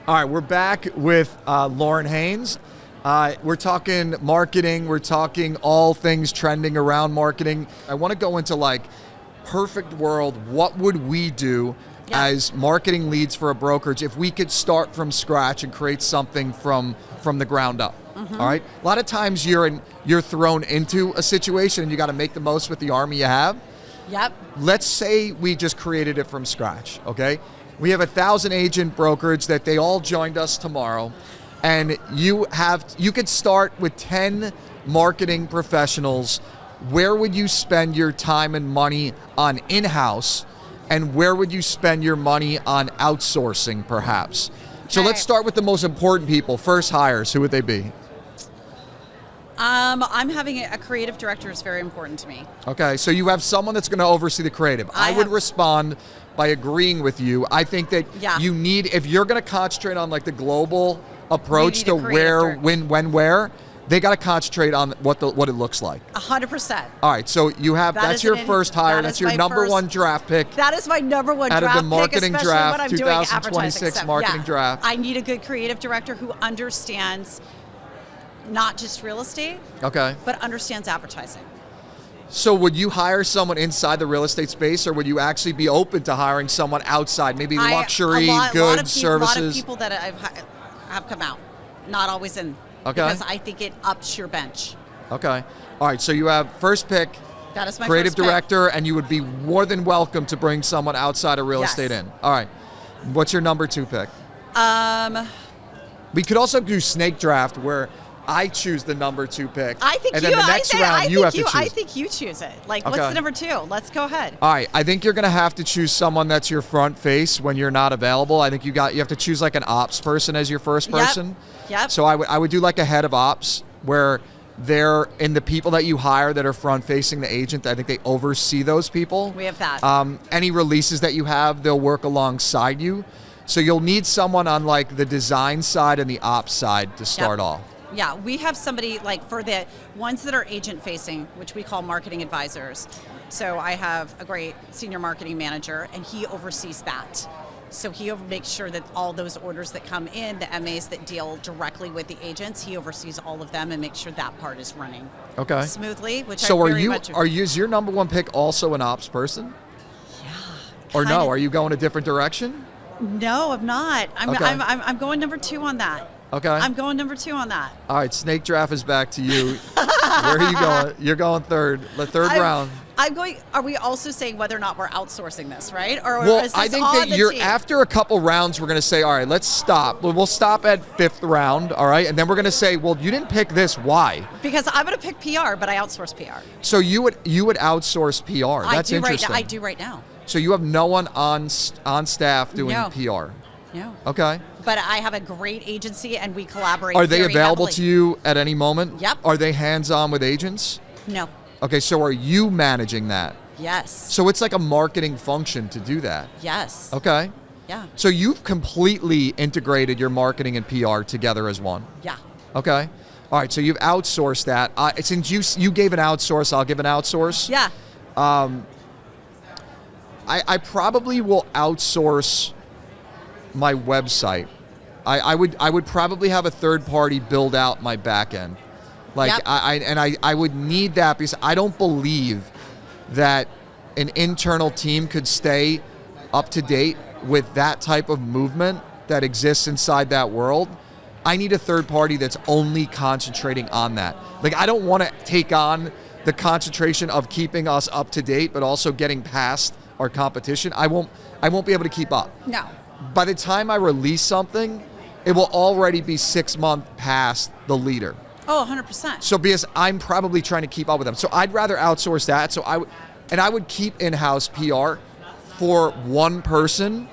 All right, we're back with Lauren Henss. We're talking marketing. We're talking all things trending around marketing. I want to go into like perfect world. What would we do as marketing leads for a brokerage if we could start from scratch and create something from the ground up? Mm-hmm. All right. A lot of times you're thrown into a situation and you got to make the most with the army you have. Yep. Let's say we just created it from scratch. Okay. We have 1,000 agent brokerage that they all joined us tomorrow, and you could start with 10 marketing professionals. Where would you spend your time and money on in-house, and where would you spend your money on outsourcing, perhaps? So let's start with the most important people. First hires, who would they be? I'm having a creative director is very important to me. Okay, so you have someone that's going to oversee the creative. I would respond by agreeing with you. I think that you need, if you're going to concentrate on like the global approach to where, when, where, they got to concentrate on what it looks like. 100%. All right, so you have that's your first hire. That's your number one draft pick. That is my number one draft pick, out of the marketing draft, when I'm 2026 marketing draft. I need a good creative director who understands not just real estate, but understands advertising. So would you hire someone inside the real estate space, or would you actually be open to hiring someone outside, maybe luxury, goods, services? A lot of people that have come out, not always in, because I think it ups your bench. Okay. All right, so you have first pick, that is my creative first pick. director, and you would be more than welcome to bring someone outside of real estate in. All right. What's your number two pick? We could also do snake draft, where I choose the number two pick. I think and then the next round you have to choose. I think you choose it. Like, what's the number two? Let's go ahead. All right. I think you're going to have to choose someone that's your front face when you're not available. I think you have to choose like an ops person as your first person. Yep. So I would do like a head of ops, where they're in the people that you hire that are front facing the agent. I think they oversee those people. We have that. Any releases that you have, they'll work alongside you. So you'll need someone on like the design side and the ops side to start off. Yeah, we have somebody like for the ones that are agent facing, which we call marketing advisors. So I have a great senior marketing manager, and he oversees that. So he makes sure that all those orders that come in, the MAs that deal directly with the agents, he oversees all of them and makes sure that part is running smoothly. Which so I is your number one pick also an ops person? Yeah. Or no? Are you going a different direction? No, I'm not. I'm going number two on that. Okay. I'm going number two on that. All right, snake draft is back to you. Where are you going? You're going third. The third round. I'm going. Are we also saying whether or not we're outsourcing this, right? Or well, is this I think on that the team? after a couple rounds, we're going to say, all right, let's stop. We'll stop at fifth round, all right? And then we're going to say, well, you didn't pick this. Why? Because I'm going to pick PR, but I outsource PR. So you would outsource PR. That's interesting. I do right now. So you have no one on staff doing PR? No. Okay. But I have a great agency, and we collaborate. Are they available heavily. to you at any moment? Yep. Are they hands-on with agents? No. Okay, so are you managing that? Yes. So it's like a marketing function to do that? Yes. Okay. Yeah. So you've completely integrated your marketing and PR together as one? Yeah. Okay. All right, so you've outsourced that. Since you gave an outsource, I'll give an outsource. Yeah. I probably will outsource my website. I would probably have a third party build out my back end. Like I would need that, because I don't believe that an internal team could stay up to date with that type of movement that exists inside that world. I need a third party that's only concentrating on that. Like, I don't want to take on the concentration of keeping us up to date, but also getting past our competition. I won't be able to keep up. No. By the time I release something, it will already be 6 months past the leader. Oh, 100%. So because I'm probably trying to keep up with them. So I'd rather outsource that. So I would keep in-house PR for one person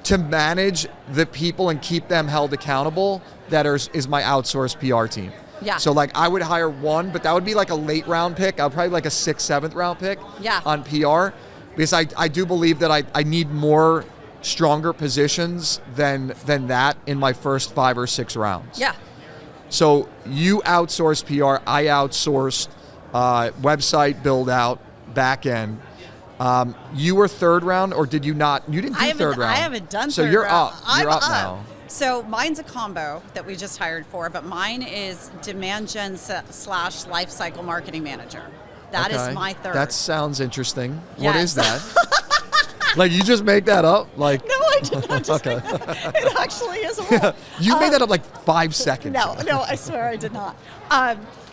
to manage the people and keep them held accountable. That is my outsourced PR team. Yeah. So like I would hire one, but that would be like a late round pick. I would probably like a 6th, 7th round pick on PR, because I do believe that I need more stronger positions than that in my first 5 or 6 rounds. Yeah. So you outsourced PR, I outsourced website build out, back end. You were third round, or did you not? You didn't do third round. I haven't done so third you're round. Up. You're up now. So mine's a combo that we just hired for, but mine is demand gen / life cycle marketing manager. That is my third. That sounds interesting. Yes. What is that? Like, you just make that up? Like, No, I did not just make that. It actually is a role. you made that up like 5 seconds. No, I swear I did not.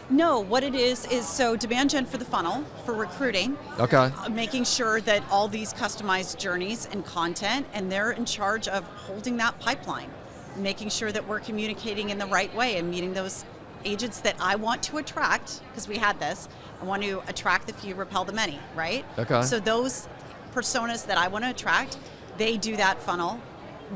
No, what it is so demand gen for the funnel, for recruiting. Okay. Making sure that all these customized journeys and content, and they're in charge of holding that pipeline, making sure that we're communicating in the right way and meeting those agents that I want to attract, because we had this. I want to attract the few, repel the many, right? Okay. So those personas that I want to attract, they do that funnel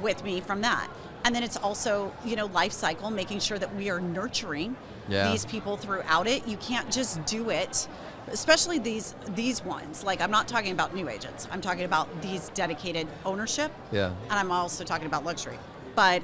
with me from that. And then it's also, life cycle, making sure that we are nurturing these people throughout it. You can't just do it, especially these ones. Like, I'm not talking about new agents. I'm talking about these dedicated ownership. Yeah. And I'm also talking about luxury. But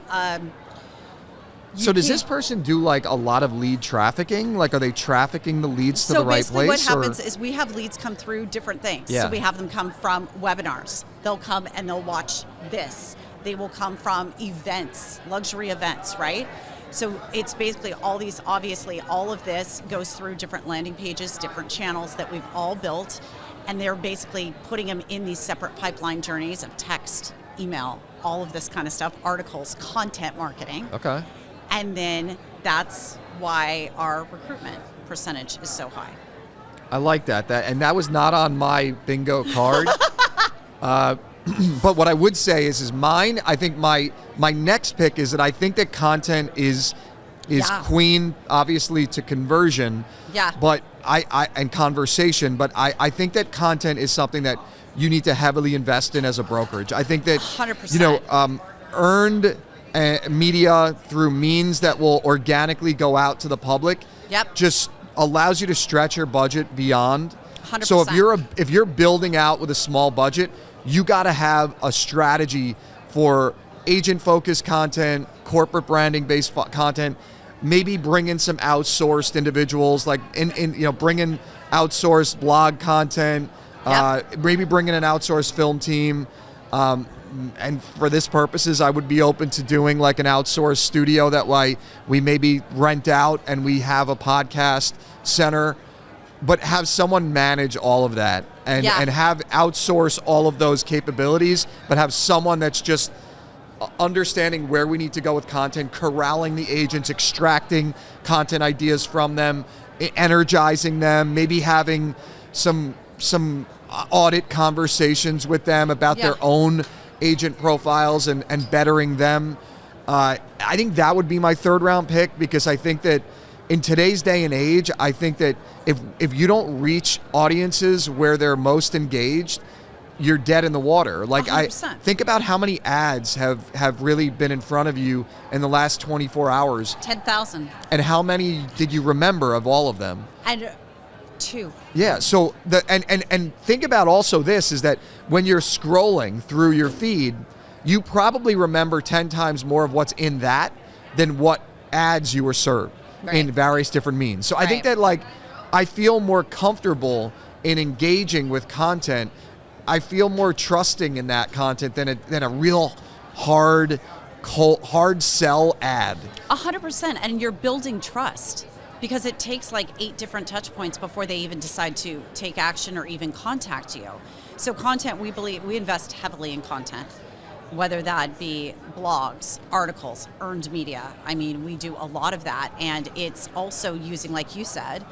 so does this person do like a lot of lead trafficking? Like, are they trafficking the leads to the right place? So basically what happens is we have leads come through different things. Yeah. So we have them come from webinars. They'll come and they'll watch this. They will come from events, luxury events, right? So it's basically all these, obviously all of this goes through different landing pages, different channels that we've all built, and they're basically putting them in these separate pipeline journeys of text, email, all of this kind of stuff, articles, content marketing. Okay. And then that's why our recruitment percentage is so high. I like that. And that was not on my bingo card. But what I would say is mine, I think my next pick is that I think that content is queen, obviously, to conversion. Yeah. But and conversation. But I think that content is something that you need to heavily invest in as a brokerage. I think that 100%. Earned media through means that will organically go out to the public. Yep. Just allows you to stretch your budget beyond. 100%. So if you're building out with a small budget, you got to have a strategy for agent-focused content, corporate branding-based content. Maybe bring in some outsourced individuals, like bring in outsourced blog content. Yep. Maybe bring in an outsourced film team. And for this purposes, I would be open to doing like an outsourced studio that way we maybe rent out and we have a podcast center, but have someone manage all of that and have outsource all of those capabilities, but have someone that's just understanding where we need to go with content, corralling the agents, extracting content ideas from them, energizing them, maybe having some audit conversations with them about their own agent profiles and bettering them. I think that would be my third round pick, because I think that in today's day and age, I think that if you don't reach audiences where they're most engaged, you're dead in the water. Like 100%. Think about how many ads have really been in front of you in the last 24 hours. 10,000. And how many did you remember of all of them? And 2. Yeah, so and think about also this is that when you're scrolling through your feed, you probably remember 10 times more of what's in that than what ads you were served in various different means. So I think that I feel more comfortable in engaging with content. I feel more trusting in that content than a real hard sell ad. 100%, and you're building trust. Because it takes like 8 different touch points before they even decide to take action or even contact you. So content, we invest heavily in content, whether that be blogs, articles, earned media. I mean, we do a lot of that. And it's also using, like you said,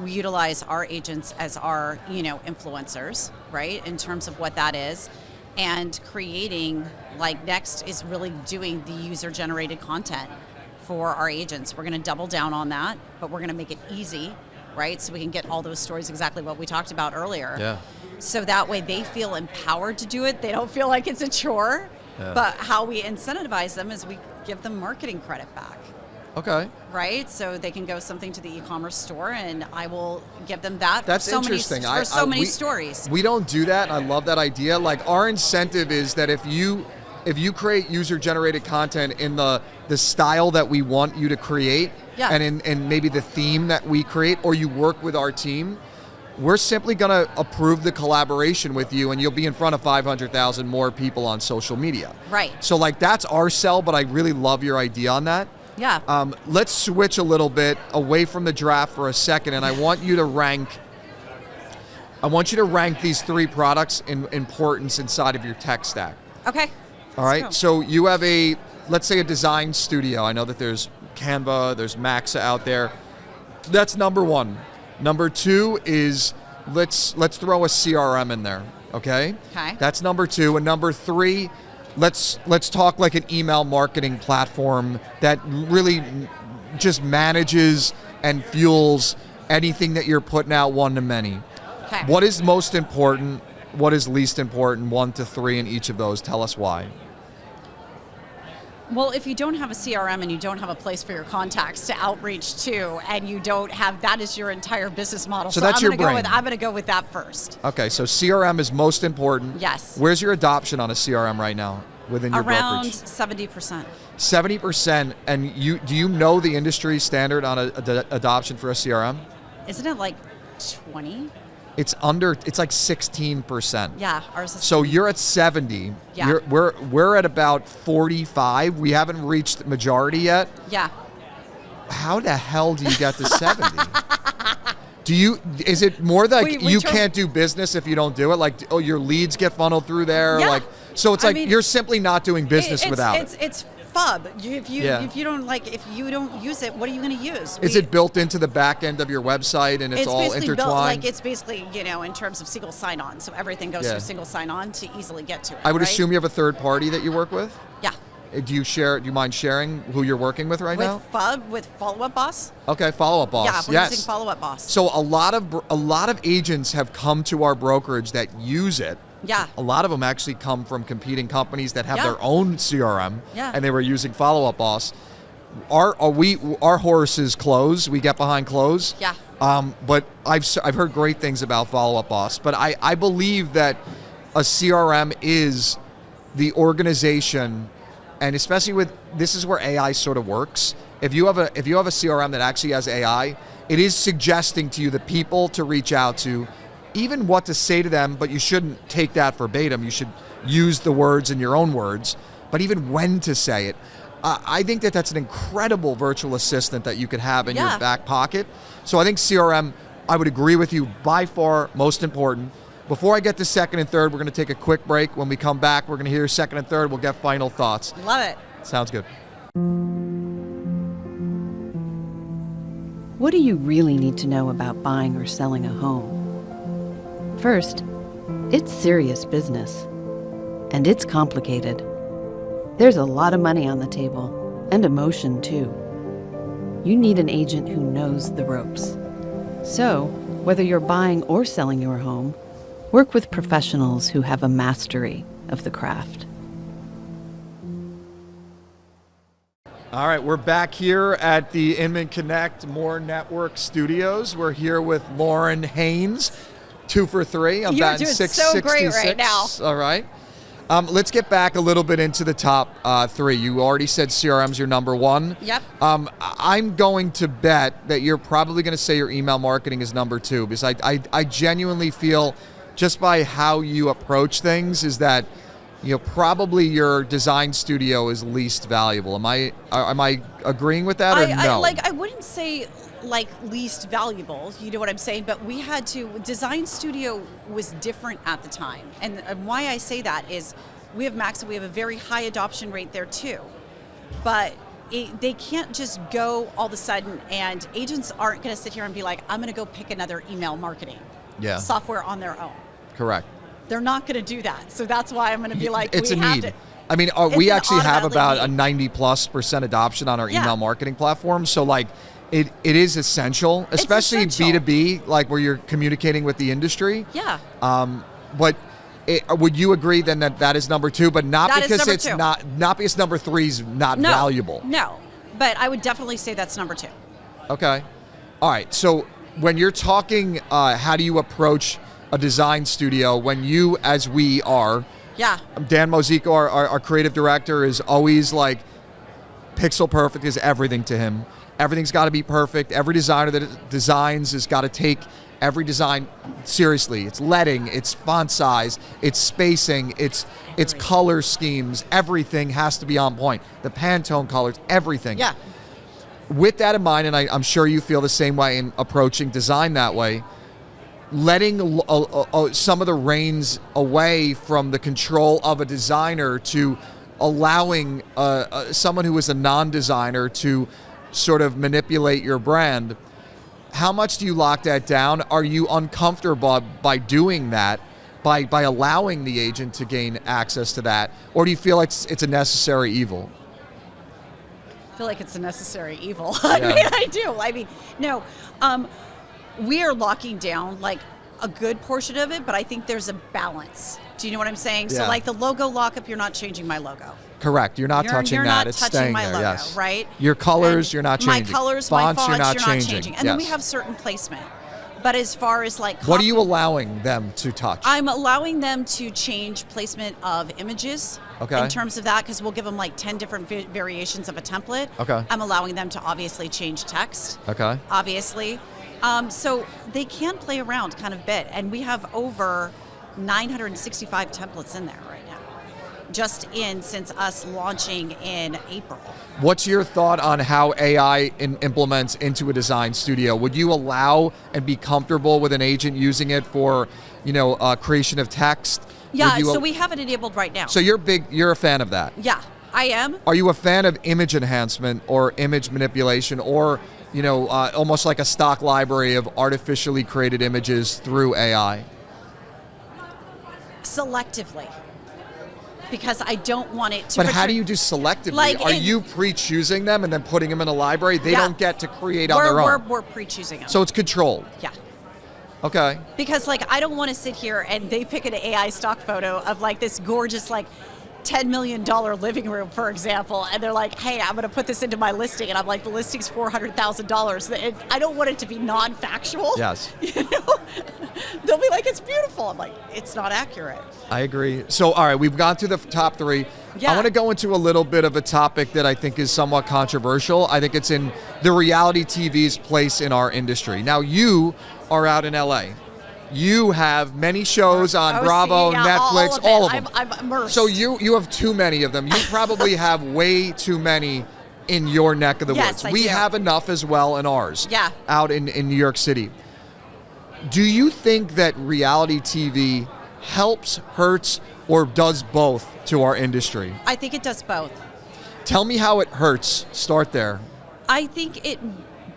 we utilize our agents as our, influencers, right? In terms of what that is. And creating, next is really doing the user-generated content for our agents. We're going to double down on that, but we're going to make it easy, right? So we can get all those stories, exactly what we talked about earlier. Yeah. So that way they feel empowered to do it. They don't feel like it's a chore. Yeah. But how we incentivize them is we give them marketing credit back. Okay. Right? So they can go something to the e-commerce store, and I will give them that. That's interesting. For so many stories. We don't do that, and I love that idea. Our incentive is that if you create user-generated content in the style that we want you to create, and in maybe the theme that we create, or you work with our team, we're simply going to approve the collaboration with you, and you'll be in front of 500,000 more people on social media. Right. So like that's our sell, but I really love your idea on that. Yeah. Let's switch a little bit away from the draft for a second, and I want you to rank these 3 products in importance inside of your tech stack. Okay. All right. So you have let's say a design studio. I know that there's Canva, there's Maxa out there. That's number 1. Number 2 is let's throw a CRM in there. Okay. Okay. That's number 2, and number 3, let's talk like an email marketing platform that really just manages and fuels anything that you're putting out one to many. Okay. What is most important? What is least important? 1 to 3 in each of those. Tell us why. Well, if you don't have a CRM and you don't have a place for your contacts to outreach to, and you don't have that is your entire business model. So that's your brain. I'm going to go with that first. Okay, so CRM is most important. Yes. Where's your adoption on a CRM right now within your Around brokerage? 70%. 70%. And do you know the industry standard on adoption for a CRM? Isn't it like 20? It's like 16%. Yeah, ours is. So you're at 70. Yeah. We're at about 45. We haven't reached majority yet. Yeah. How the hell do you get to 70? Is it more like you can't do business if you don't do it? Like, your leads get funneled through there? Yeah. Like, so it's you're simply not doing business without it. It's FUB. If you don't use it, what are you going to use? Is it built into the back end of your website and it's all intertwined? It's basically, in terms of single sign-on. So everything goes through single sign-on to easily get to it. I would assume you have a third party that you work with? Yeah. Do you mind sharing who you're working with right now? With Follow Up Boss. Okay, Follow Up Boss. Yeah, we're using Follow Up Boss. So a lot of agents have come to our brokerage that use it. Yeah. A lot of them actually come from competing companies that have their own CRM, and they were using Follow Up Boss. Our horses close. We get behind close. Yeah. But I've heard great things about Follow Up Boss. But I believe that a CRM is the organization, and especially this is where AI sort of works. If you have a CRM that actually has AI, it is suggesting to you the people to reach out to, even what to say to them, but you shouldn't take that verbatim. You should use the words in your own words, but even when to say it. I think that's an incredible virtual assistant that you could have in your back pocket. So I think CRM, I would agree with you, by far most important. Before I get to second and third, we're going to take a quick break. When we come back, we're going to hear second and third. We'll get final thoughts. Love it. Sounds good. What do you really need to know about buying or selling a home? First, it's serious business, and it's complicated. There's a lot of money on the table, and emotion too. You need an agent who knows the ropes. So, whether you're buying or selling your home, work with professionals who have a mastery of the craft. All right, we're back here at the Inman Connect More Network Studios. We're here with Lauren Henss, 2 for 3. I'm batting 666. So great right now. All right. Let's get back a little bit into the top 3. You already said CRM's your number 1. Yep. I'm going to bet that you're probably going to say your email marketing is number 2, because I genuinely feel, just by how you approach things, is that probably your design studio is least valuable. Am I agreeing with that, or no? I wouldn't say least valuable, you know what I'm saying? But we had to, design studio was different at the time. And why I say that is we have Maxa, we have a very high adoption rate there too. But they can't just go all of a sudden, and agents aren't going to sit here and be like, I'm going to go pick another email marketing software on their own. Correct. They're not going to do that. So that's why I'm going to be like, it's a need. I mean, we actually have about a 90+% adoption on our email marketing platform. So it is essential, especially B2B, where you're communicating with the industry. Yeah. But would you agree then that is number 2, but not because it's 2. not because number 3 is not valuable? No, but I would definitely say that's number 2. Okay. All right. So when you're talking, how do you approach a design studio when you, as we are, Dan Mozico, our creative director, is always pixel perfect is everything to him. Everything's got to be perfect. Every designer that designs has got to take every design, seriously, it's leading, it's font size, it's spacing, it's color schemes, everything has to be on point. The Pantone colors, everything. Yeah. With that in mind, and I'm sure you feel the same way in approaching design that way, letting some of the reins away from the control of a designer to allowing someone who is a non-designer to sort of manipulate your brand. How much do you lock that down? Are you uncomfortable by doing that, by allowing the agent to gain access to that? Or do you feel like it's a necessary evil? I feel like it's a necessary evil. Yeah. I do. No, we are locking down like a good portion of it, but I think there's a balance. Do you know what I'm saying? Yeah. So like the logo lockup, you're not changing my logo. Correct. You're not touching you're that. not It's touching staying my there. logo, Yes. right? Your colors, And you're not changing. My colors, fonts, my fonts, you're not changing. And then we Yes. have certain placement. But as far as like What are you allowing them to touch? I'm allowing them to change placement of images Okay. in terms of that, because we'll give them like 10 different variations of a template. Okay. I'm allowing them to obviously change text. Okay. Obviously. So they can play around kind of bit. And we have over 965 templates in there right now. Just since us launching in April. What's your thought on how AI implements into a design studio? Would you allow and be comfortable with an agent using it for, creation of text? Yeah, so we have it enabled right now. So you're a fan of that? Yeah, I am. Are you a fan of image enhancement or image manipulation, or almost like a stock library of artificially created images through AI? Selectively. Because I don't want it to. But how do you do selectively? Like Are you pre-choosing them and then putting them in a library? They don't get to create on their own. We're pre-choosing them. So it's controlled. Yeah. Okay. Because I don't want to sit here and they pick an AI stock photo of like this gorgeous $10 million living room, for example, and they're like, hey, I'm going to put this into my listing, and I'm like, the listing's $400,000. I don't want it to be non-factual. Yes. They'll be like, it's beautiful. I'm like, it's not accurate. I agree. So, all right, we've gone through the top three. Yeah. I want to go into a little bit of a topic that I think is somewhat controversial. I think it's in the reality TV's place in our industry. Now, you are out in LA. You have many shows on Bravo, Netflix, all of them. I'm immersed. So you have too many of them. You probably have way too many in your neck of the woods. I We do. have enough as well in ours. Yeah. Out in New York City. Do you think that reality TV helps, hurts, or does both to our industry? I think it does both. Tell me how it hurts. Start there. I think it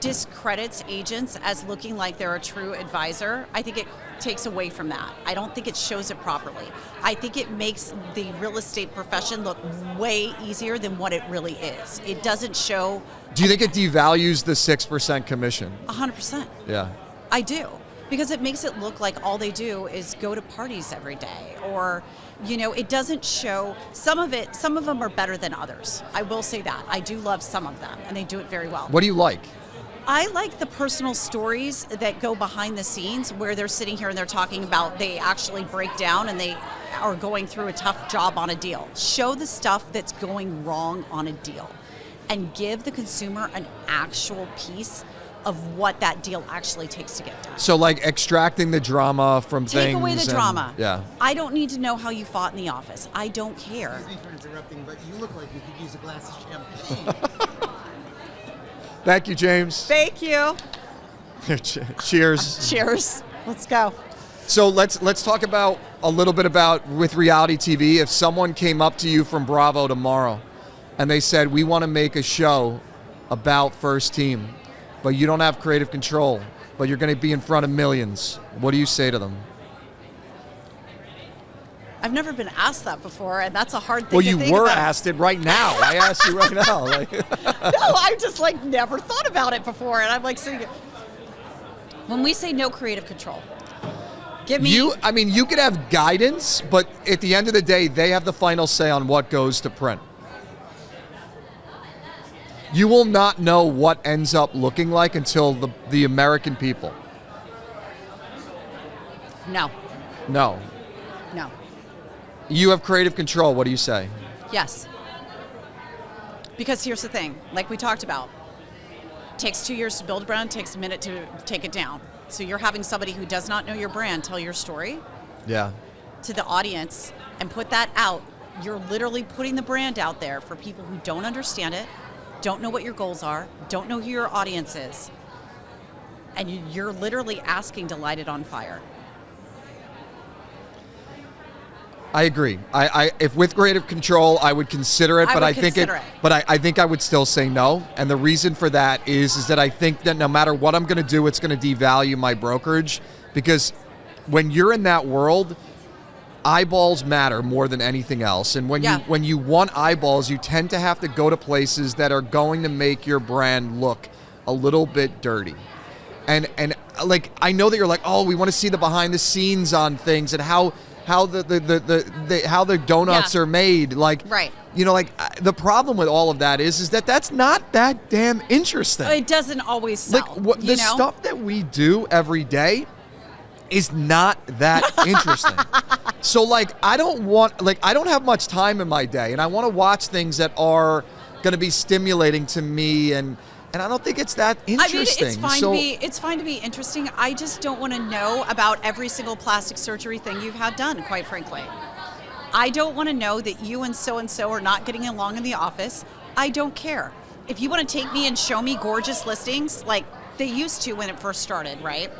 discredits agents as looking like they're a true advisor. I think it takes away from that. I don't think it shows it properly. I think it makes the real estate profession look way easier than what it really is. It doesn't show. Do you think it devalues the 6% commission? 100%. Yeah. I do. Because it makes it look like all they do is go to parties every day, or it doesn't show. Some of them are better than others. I will say that. I do love some of them, and they do it very well. What do you like? I like the personal stories that go behind the scenes, where they're sitting here and they're talking about, they actually break down and they are going through a tough job on a deal. Show the stuff that's going wrong on a deal and give the consumer an actual piece of what that deal actually takes to get done. So like extracting the drama from things. Take away the drama. Yeah. I don't need to know how you fought in the office. I don't care. Excuse me for interrupting, but you look like you could use a glass of champagne. Thank you, James. Thank you. Cheers. Cheers. Let's go. So let's talk about a little bit about with reality TV. If someone came up to you from Bravo tomorrow and they said, we want to make a show about First Team, but you don't have creative control, but you're going to be in front of millions, what do you say to them? I've never been asked that before, and that's a hard thing Well, to you think were about. asked it right now. I asked you right now. No, I've just never thought about it before, and I'm sitting here. When we say no creative control, give me. You could have guidance, but at the end of the day, they have the final say on what goes to print. You will not know what ends up looking like until the American people. No. No. No. You have creative control. What do you say? Yes. Because here's the thing, like we talked about, takes 2 years to build a brand, takes a minute to take it down. So you're having somebody who does not know your brand tell your story Yeah. to the audience and put that out. You're literally putting the brand out there for people who don't understand it, don't know what your goals are, don't know who your audience is. And you're literally asking to light it on fire. I agree. I if with creative control, I would consider it, but I think I think I would still say no. And the reason for that is that I think that no matter what I'm going to do, it's going to devalue my brokerage, because when you're in that world, eyeballs matter more than anything else. And when you want eyeballs, you tend to have to go to places that are going to make your brand look a little bit dirty. And like, I know that you're like, oh, we want to see the behind the scenes on things and how the donuts are made. Like, right. You know, like the problem with all of that is that that's not that damn interesting. It doesn't always sell. Like the stuff that we do every day is not that interesting. So like, I don't have much time in my day, and I want to watch things that are going to be stimulating to me, and I don't think it's that interesting. I mean, it's fine to be interesting. I just don't want to know about every single plastic surgery thing you've had done, quite frankly. I don't want to know that you and so are not getting along in the office. I don't care. If you want to take me and show me gorgeous listings, like they used to when it first started, right?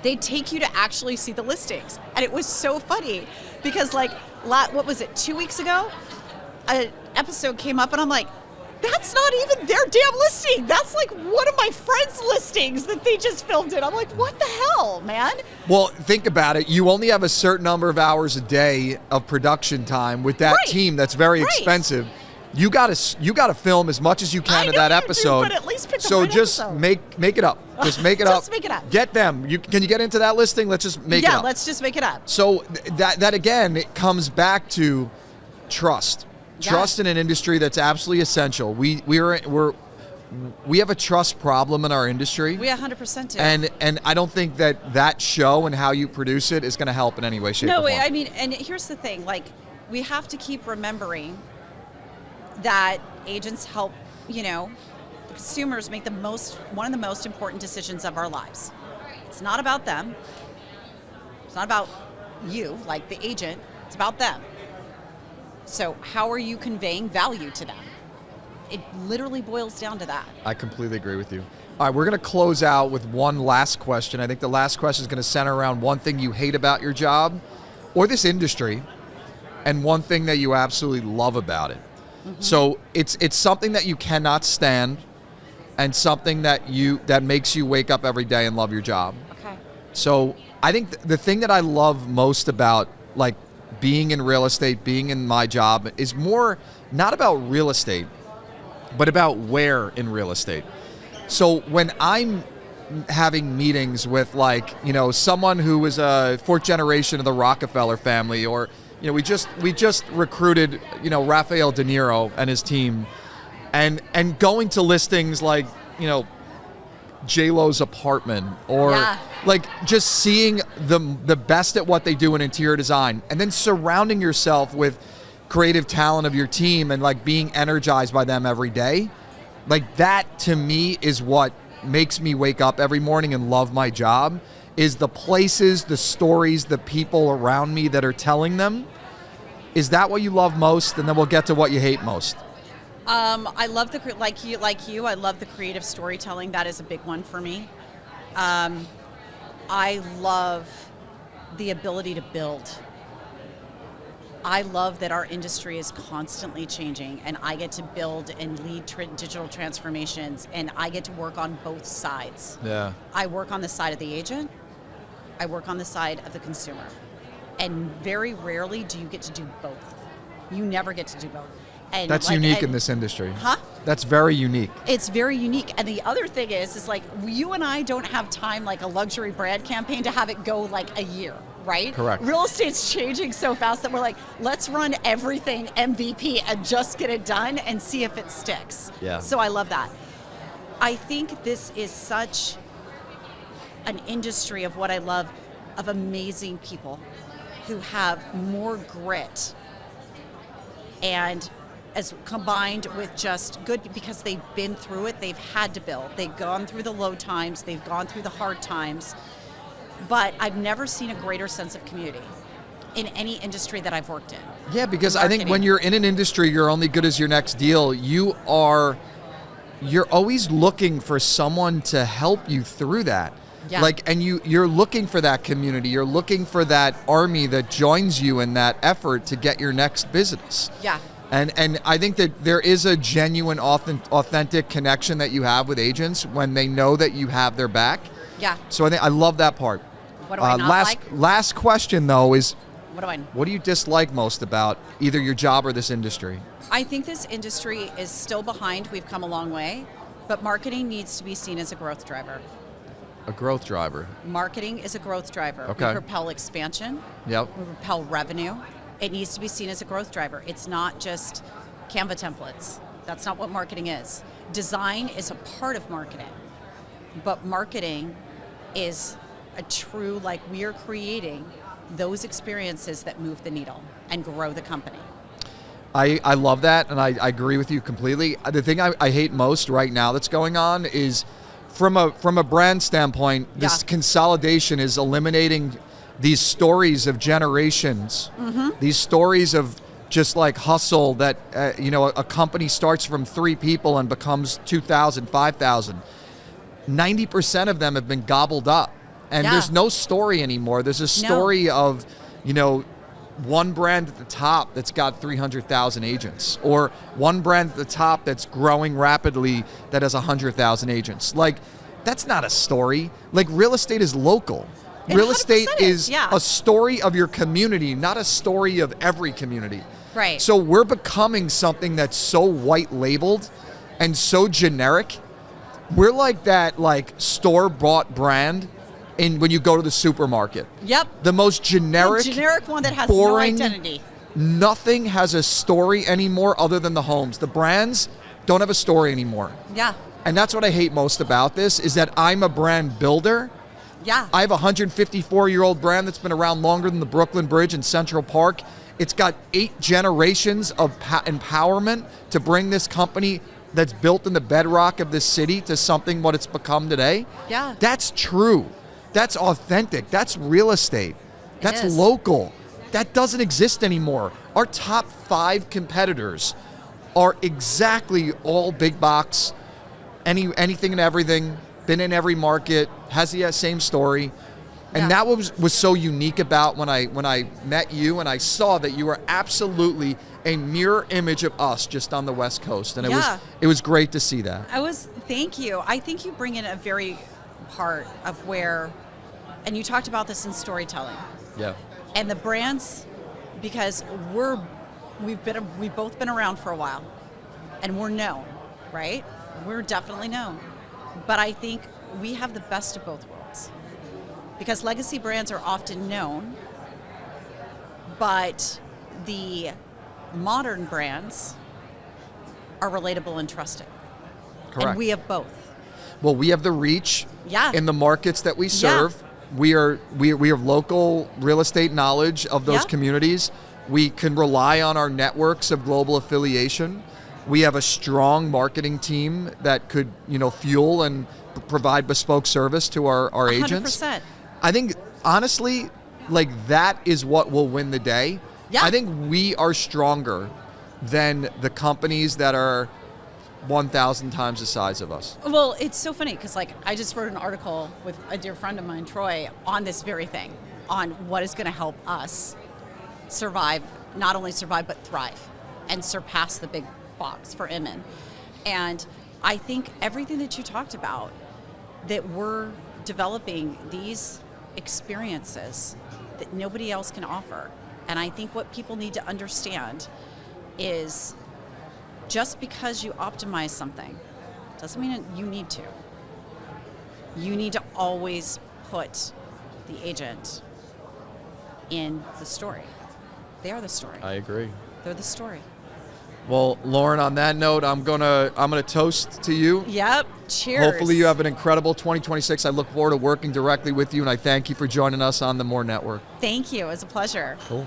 They'd take you to actually see the listings. And it was so funny because like, what was it, 2 weeks ago? An episode came up and I'm like, that's not even their damn listing. That's like one of my friends' listings that they just filmed it. I'm like, what the hell, man? Well, think about it. You only have a certain number of hours a day of production time with that team that's very expensive. You gotta film as much as you can of that episode. Do, but at least pick the so right just episode. make it up. Just make it up. Just make it up. Get them. Can you get into that listing? Let's just make it up. Yeah, let's just make it up. So that again, it comes back to trust. Trust in an industry that's absolutely essential. We have a trust problem in our industry. We 100% do. And I don't think that show and how you produce it is going to help in any way, shape, or form. No, I mean, and here's the thing. Like, we have to keep remembering that agents help, consumers make one of the most important decisions of our lives. It's not about them. It's not about you, like the agent. It's about them. So how are you conveying value to them? It literally boils down to that. I completely agree with you. All right, we're going to close out with one last question. I think the last question is going to center around one thing you hate about your job or this industry, and one thing that you absolutely love about it. Mm-hmm. So it's something that you cannot stand, and something that makes you wake up every day and love your job. Okay. So I think the thing that I love most about like being in real estate, being in my job, is more not about real estate, but about where in real estate. So when I'm having meetings with someone who was a fourth generation of the Rockefeller family, or we just recruited Rafael De Niro and his team, and going to listings like J-Lo's apartment, or like just seeing the best at what they do in interior design, and then surrounding yourself with creative talent of your team and like being energized by them every day. Like that to me is what makes me wake up every morning and love my job, is the places, the stories, the people around me that are telling them. Is that what you love most? And then we'll get to what you hate most. I love like you. I love the creative storytelling. That is a big one for me. I love the ability to build. I love that our industry is constantly changing, and I get to build and lead digital transformations, and I get to work on both sides. Yeah. I work on the side of the agent. I work on the side of the consumer, and very rarely do you get to do both. You never get to do both. And that's unique in this industry. Huh? That's very unique. It's very unique. And the other thing is like, you and I don't have time like a luxury brand campaign to have it go like a year, right? Correct. Real estate's changing so fast that we're like, let's run everything MVP and just get it done and see if it sticks. Yeah. So I love that. I think this is such an industry of what I love, of amazing people who have more grit and as combined with just good because they've been through it, they've had to build. They've gone through the low times, they've gone through the hard times. But I've never seen a greater sense of community in any industry that I've worked in. Yeah, because I think when you're in an industry, you're only good as your next deal. You're always looking for someone to help you through that. Yeah. Like, and you're looking for that community. You're looking for that army that joins you in that effort to get your next business. Yeah. And I think that there is a genuine, authentic connection that you have with agents when they know that you have their back. Yeah. So I love that part. What do I not like? Last question, though, is What do you dislike most about either your job or this industry? I think this industry is still behind. We've come a long way, but marketing needs to be seen as a growth driver. A growth driver. Marketing is a growth driver. Okay. We propel expansion. Yep. We propel revenue. It needs to be seen as a growth driver. It's not just Canva templates. That's not what marketing is. Design is a part of marketing, but marketing is a true, like, we are creating those experiences that move the needle and grow the company. I love that, and I agree with you completely. The thing I hate most right now that's going on is from a brand standpoint, this consolidation is eliminating these stories of generations, these stories of just like hustle that, a company starts from 3 people and becomes 2,000, 5,000. 90% of them have been gobbled up. And there's no story anymore. There's a story of, one brand at the top that's got 300,000 agents, or one brand at the top that's growing rapidly that has 100,000 agents. Like, that's not a story. Like, real estate is local. Real estate is a story of your community, not a story of every community. Right. So we're becoming something that's so white labeled and so generic. We're like that, like, store-bought brand when you go to the supermarket. Yep. The most generic one that has boring, no identity. Nothing has a story anymore other than the homes. The brands don't have a story anymore. Yeah. And that's what I hate most about this, is that I'm a brand builder. Yeah. I have a 154-year-old brand that's been around longer than the Brooklyn Bridge in Central Park. It's got 8 generations of empowerment to bring this company that's built in the bedrock of this city to something what it's become today. Yeah. That's true. That's authentic. That's real estate. That's local. That doesn't exist anymore. Our top 5 competitors are exactly all big box, anything and everything, been in every market, has the same story. And that was so unique about when I met you and I saw that you were absolutely a mirror image of us just on the West Coast. And it was great to see that. Thank you. I think you bring in a very part of where, and you talked about this in storytelling. Yeah. And the brands, because we've both been around for a while, and we're known, right? We're definitely known. But I think we have the best of both worlds, because legacy brands are often known, but the modern brands are relatable and trusted. Correct. And we have both. Well, we have the reach in the markets that we serve. Yeah. We have local real estate knowledge of those communities. We can rely on our networks of global affiliation. We have a strong marketing team that could, fuel and provide bespoke service to our agents. 100%. I think, honestly, like, that is what will win the day. Yeah. I think we are stronger than the companies that are 1,000 times the size of us. Well, it's so funny because, like, I just wrote an article with a dear friend of mine, Troy, on this very thing, on what is going to help us survive, not only survive, but thrive and surpass the big box for Inman. And I think everything that you talked about, that we're developing these experiences that nobody else can offer. And I think what people need to understand is, just because you optimize something doesn't mean you need to. You need to always put the agent in the story. They are the story. I agree. They're the story. Well, Lauren, on that note, I'm gonna toast to you. Yep. Cheers. Hopefully you have an incredible 2026. I look forward to working directly with you, and I thank you for joining us on the More Network. Thank you. It was a pleasure. Cool.